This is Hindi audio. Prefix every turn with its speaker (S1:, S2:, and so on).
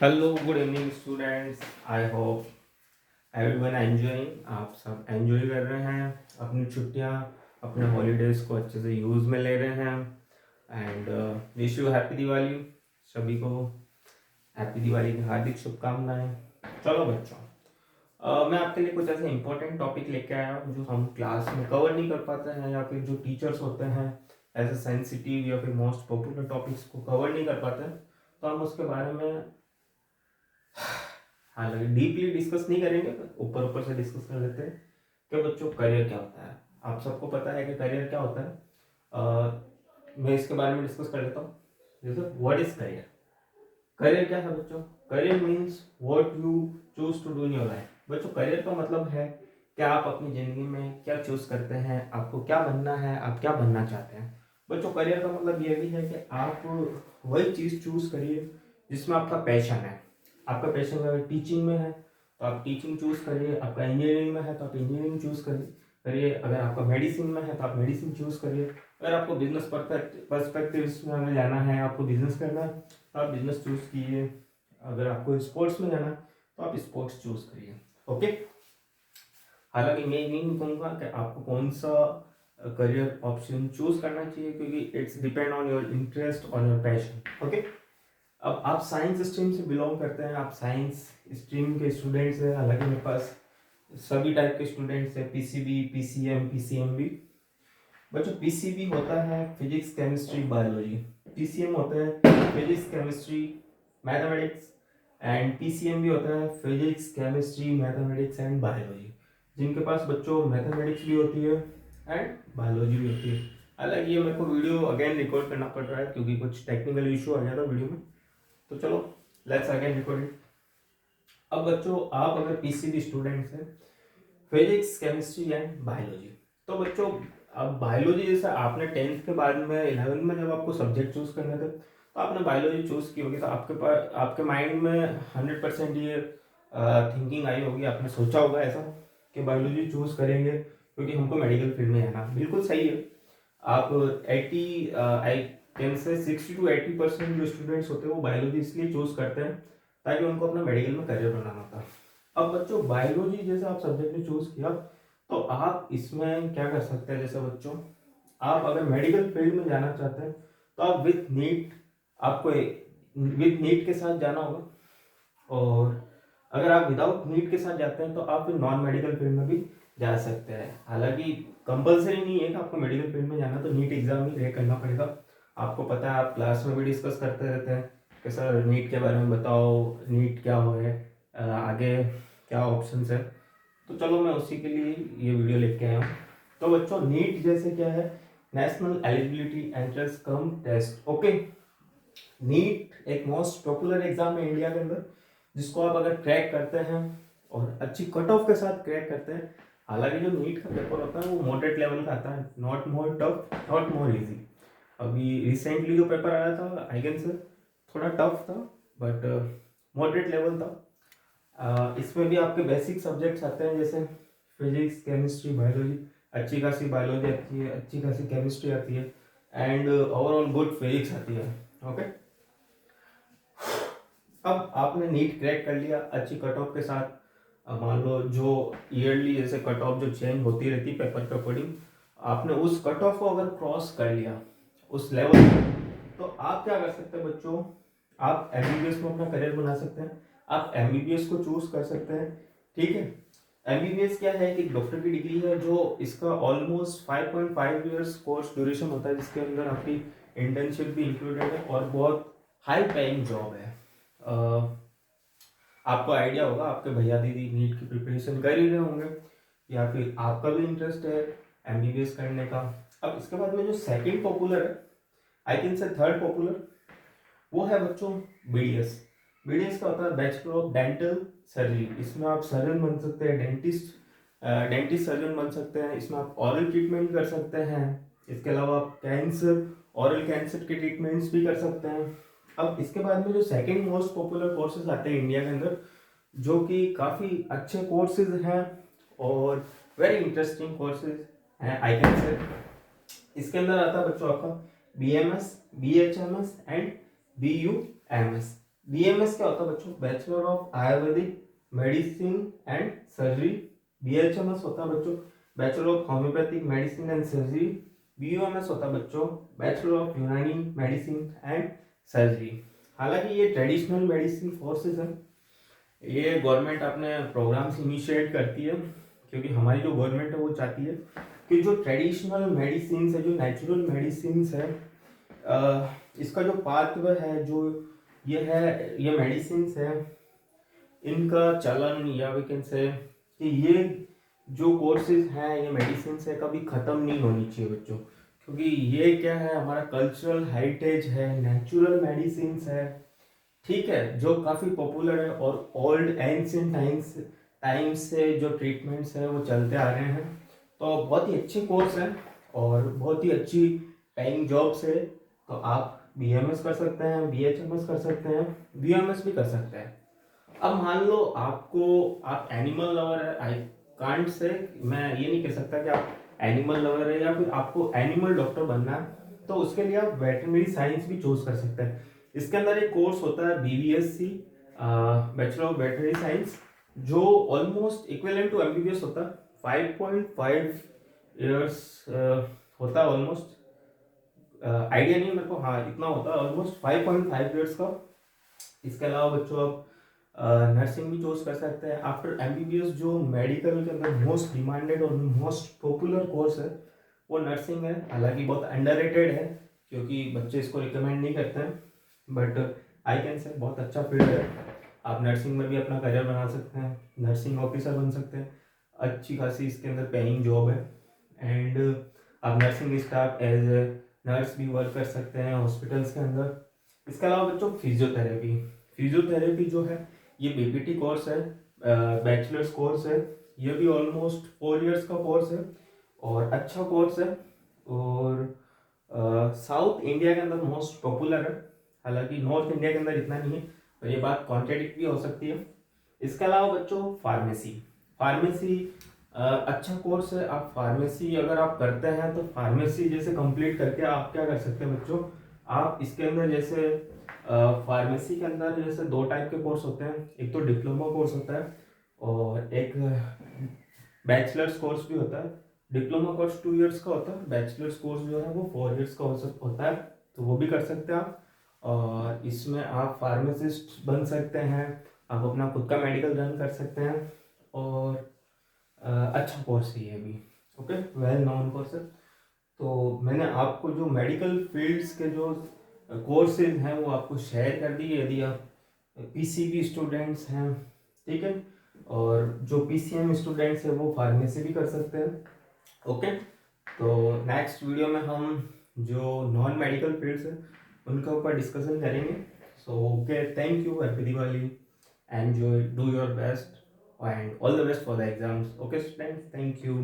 S1: Hello good evening students. I hope everyone enjoying. आप सब एंजॉय कर रहे हैं अपनी छुट्टियां, अपने हॉलीडेज को अच्छे से यूज़ में ले रहे हैं and wish you happy Diwali. सभी को हैप्पी दिवाली की हार्दिक शुभकामनाएं। चलो बच्चों, मैं आपके लिए कुछ ऐसे इंपॉर्टेंट टॉपिक लेके आया हूँ जो हम क्लास में कवर नहीं कर पाते हैं, या फिर जो टीचर्स होते हैं ऐसे सेंसिटिव या फिर मोस्ट पॉपुलर टॉपिक्स को कवर नहीं कर पाते हैं। तो हम उसके बारे में हालांकि डीपली डिस्कस नहीं करेंगे, ऊपर ऊपर से डिस्कस कर लेते हैं कि बच्चों करियर क्या होता है। आप सबको पता है कि करियर क्या होता है। मैं इसके बारे में डिस्कस कर लेता हूँ। जैसे व्हाट इज करियर। करियर क्या है बच्चों? Career means what you choose to do in your life. बच्चों करियर का मतलब है कि आप अपनी ज़िंदगी में क्या चूज करते हैं, आपको क्या बनना है, आप क्या बनना चाहते हैं। बच्चों करियर का मतलब ये भी है कि आप वही चीज़ चूज करिए जिसमें आपका पैशन है। आपका पैशन अगर टीचिंग में है तो आप टीचिंग चूज करिए, आपका इंजीनियरिंग में है तो आप इंजीनियरिंग चूज करिए, अगर आपका मेडिसिन में है तो आप मेडिसिन चूज करिए, अगर आपको बिजनेस पर्सपेक्टिव में हमें जाना है, आपको बिजनेस करना है तो आप बिजनेस चूज कीजिए, अगर आपको स्पोर्ट्स में जाना है तो आप स्पोर्ट्स चूज करिए। ओके। हालांकि मैं ये नहीं कहूँगा कि आपको कौन सा करियर ऑप्शन चूज करना चाहिए, क्योंकि it's depend on your interest, on your passion. Okay. अब आप साइंस स्ट्रीम से बिलोंग करते हैं, आप साइंस स्ट्रीम के स्टूडेंट्स हैं। हालांकि मेरे पास सभी टाइप के स्टूडेंट्स हैं, पीसीबी, पीसीएम, पीसीएमबी। बच्चों पीसीबी होता है फिजिक्स केमिस्ट्री बायोलॉजी, पीसीएम होता है physics chemistry mathematics, and PCM भी होता है physics chemistry mathematics and biology, जिनके पास बच्चों मैथमेटिक्स भी होती है एंड बायोलॉजी भी होती है। हालांकि ये मेरे को वीडियो अगेन रिकॉर्ड करना पड़ रहा है क्योंकि कुछ टेक्निकल इशू आ गया था वीडियो में। तो चलो लेट्स अगेन रिकॉर्ड इट। अब बच्चों आप अगर पीसीबी स्टूडेंट्स हैं, फिजिक्स केमिस्ट्री एंड बायोलॉजी, तो बच्चों अब बायोलॉजी जैसे आपने टेंथ के बाद में 11th में जब आपको सब्जेक्ट चूज करने थे तो आपने बायोलॉजी चूज की होगी, तो आपके पास आपके माइंड में 100% ये थिंकिंग आई होगी, आपने सोचा होगा ऐसा कि बायोलॉजी चूज करेंगे क्योंकि हमको मेडिकल फील्ड में जाना। बिल्कुल सही है। आप 80 आई कैन से 60 to 80% जो स्टूडेंट्स होते हैं वो बायोलॉजी इसलिए चूज करते हैं ताकि उनको अपना मेडिकल में करियर बनाना था। अब बच्चों बायोलॉजी जैसे आप सब्जेक्ट ने चूज किया तो आप इसमें क्या कर सकते हैं, जैसे बच्चों आप अगर मेडिकल फील्ड में जाना चाहते हैं तो आप विथ नीट, आपको विथ नीट के साथ जाना होगा, और अगर आप विदाउट नीट के साथ जाते हैं तो आप फिर नॉन मेडिकल फील्ड में भी जा सकते हैं। हालांकि कंपलसरी नहीं है कि आपको मेडिकल फील्ड में जाना तो नीट एग्जाम ही क्रैक करना पड़ेगा। आपको पता है आप क्लास में भी डिस्कस करते रहते हैं कि सर नीट के बारे में बताओ, नीट क्या हो है, आगे क्या ऑप्शंस है। तो चलो मैं उसी के लिए ये वीडियो लेके आया हूँ। तो बच्चों नीट जैसे क्या है, नेशनल एलिजिबिलिटी एंट्रेंस कम टेस्ट। ओके। नीट एक मोस्ट पॉपुलर एग्जाम है इंडिया के अंदर, जिसको आप अगर क्रैक करते हैं और अच्छी कट ऑफ के साथ क्रैक करते हैं, हालांकि जो नीट का पेपर होता है वो मॉडरेट लेवल का आता है, not more tough, not more easy. अभी रिसेंटली जो पेपर आया था आई कैन से थोड़ा टफ था, बट मॉडरेट लेवल था। इसमें भी आपके बेसिक सब्जेक्ट्स आते हैं जैसे फिजिक्स केमिस्ट्री बायोलॉजी, अच्छी खासी बायोलॉजी आती है, अच्छी खासी केमिस्ट्री आती है, एंड ओवरऑल गुड फिजिक्स आती है। ओके। अब आपने नीट क्रैक कर लिया अच्छी कट ऑफ के साथ। अब मान लो जो ईयरली जैसे कट ऑफ जो चेंज होती रहती पेपर के अकॉर्डिंग, आपने उस कट ऑफ को अगर क्रॉस कर लिया उस लेवल, तो आप क्या कर सकते हैं बच्चों, आप एमबीबीएस में अपना करियर बना सकते हैं, आप एमबीबीएस को चूज कर सकते हैं। ठीक है। एमबीबीएस क्या है कि डॉक्टर की डिग्री है, जो इसका ऑलमोस्ट 5.5 ईयर्स कोर्स ड्यूरेशन होता है, जिसके अंदर आपकी इंटर्नशिप भी इंक्लूडेड है और बहुत हाई पेइंग जॉब है। आपको आइडिया होगा, आपके भैया दीदी नीट की प्रिपरेशन कर ही रहे होंगे, या फिर आपका भी इंटरेस्ट है एमबीबीएस करने का। अब इसके बाद में जो सेकंड पॉपुलर है, I can say third popular, वो है बच्चों बीडीएस। बीडीएस का होता है बैचलर ऑफ डेंटल सर्जरी। इसमें आप सर्जन बन सकते हैं, डेंटिस्ट सर्जन बन सकते हैं। इसमें आप ऑरल ट्रीटमेंट कर सकते हैं, इसके अलावा आप कैंसर, ऑरल कैंसर के ट्रीटमेंट्स भी कर सकते हैं। अब इसके बाद में जो सेकंड मोस्ट पॉपुलर कोर्सेज आते हैं इंडिया के अंदर, जो कि काफ़ी अच्छे कोर्सेज हैं और वेरी इंटरेस्टिंग कोर्सेज हैं, आई कैन से इसके अंदर आता है बच्चों आपका BMS, BHMS and BUMS. BMS क्या होता है बच्चों? Bachelor of Ayurvedic medicine and surgery. BHMS होता है बच्चों bachelor of homeopathic medicine and surgery. BOMS होता है बच्चों बैचलर ऑफ यूनानी मेडिसिन एंड सर्जरी। हालांकि ये ट्रेडिशनल मेडिसिन कोर्सेज हैं, ये गवर्नमेंट अपने प्रोग्राम्स इनिशिएट करती है, क्योंकि हमारी जो गवर्नमेंट है वो चाहती है कि जो ट्रेडिशनल मेडिसिन है, जो नेचुरल मेडिसिन है, इसका जो पाथवे है, जो ये मेडिसिन है, इनका चलन या वी कैन से कि ये जो कोर्सेज हैं, ये मेडिसिन से कभी ख़त्म नहीं होनी चाहिए बच्चों, क्योंकि ये क्या है, हमारा कल्चरल हेरिटेज है, नेचुरल मेडिसिन है, ठीक है, जो काफ़ी पॉपुलर है और ओल्ड एंशियंट टाइम्स से जो ट्रीटमेंट्स है वो चलते आ रहे हैं। तो बहुत ही अच्छे कोर्स हैं और बहुत ही अच्छी पेइंग जॉब्स है। तो आप BMS कर सकते हैं, BHMS कर सकते हैं, BMS भी कर सकते हैं। अब मान लो आप एनिमल लवर है, आई कांट से, मैं ये नहीं कह सकता कि आप एनिमल लवर है या फिर आपको एनिमल डॉक्टर बनना है, तो उसके लिए आप वेटरनरी साइंस भी चूज कर सकते हैं। इसके अंदर एक कोर्स होता है BVSC, bachelor of veterinary science, जो ऑलमोस्ट इक्विवेलेंट टू MBBS होता है। 5.5 ईयर्स होता है ऑलमोस्ट, आइडिया नहीं है मेरे को, हाँ इतना होता है ऑलमोस्ट 5.5 ईयर्स का। इसके अलावा बच्चों आप नर्सिंग भी चूज कर सकते हैं आफ्टर MBBS। जो मेडिकल के अंदर मोस्ट डिमांडेड और मोस्ट पॉपुलर कोर्स है वो नर्सिंग है। हालांकि बहुत अंडररेटेड है, क्योंकि बच्चे इसको रिकमेंड नहीं करते हैं, बट आई कैन से बहुत अच्छा फील्ड है। आप नर्सिंग में भी अपना करियर बना सकते हैं, नर्सिंग ऑफिसर बन सकते हैं, अच्छी खासी इसके अंदर पेइंग जॉब है। एंड आप nursing staff as a nurse भी वर्क कर सकते हैं हॉस्पिटल्स के अंदर। इसके अलावा बच्चों फिजियोथेरेपी जो है ये BPT कोर्स है, बैचलर्स कोर्स है। ये भी ऑलमोस्ट 4 इयर्स का कोर्स है और अच्छा कोर्स है, और साउथ इंडिया के अंदर मोस्ट पॉपुलर है। हालांकि नॉर्थ इंडिया के अंदर इतना नहीं है, तो ये बात कॉन्ट्रेडिक्ट भी हो सकती है। इसके अलावा बच्चों फार्मेसी फार्मेसी अच्छा कोर्स है। आप फार्मेसी अगर आप करते हैं तो फार्मेसी जैसे कंप्लीट करके आप क्या कर सकते हैं बच्चों, आप इसके अंदर जैसे फार्मेसी के अंदर जैसे 2 टाइप के कोर्स होते हैं, एक तो डिप्लोमा कोर्स होता है और एक बैचलर्स कोर्स भी होता है। डिप्लोमा कोर्स 2 इयर्स का होता है, बैचलर्स कोर्स जो है वो 4 इयर्स का होता है, तो वो भी कर सकते हैं आप। और इसमें आप फार्मासिस्ट बन सकते हैं, आप अपना खुद का मेडिकल रन कर सकते हैं, और अच्छा कोर्स है ये भी, ओके, वेल नोन कोर्स है। तो मैंने आपको जो मेडिकल फील्ड्स के जो कोर्सेज हैं वो आपको शेयर कर दिए, यदि आप PCB स्टूडेंट्स हैं, ठीक है, और जो PCM स्टूडेंट्स हैं वो फार्मेसी भी कर सकते हैं, ओके। तो नेक्स्ट वीडियो में हम जो नॉन मेडिकल फील्ड्स हैं उनके ऊपर डिस्कशन करेंगे। So okay, thank you, happy Diwali, enjoy, do your best, and all the best for the exams. Okay, students, thank you.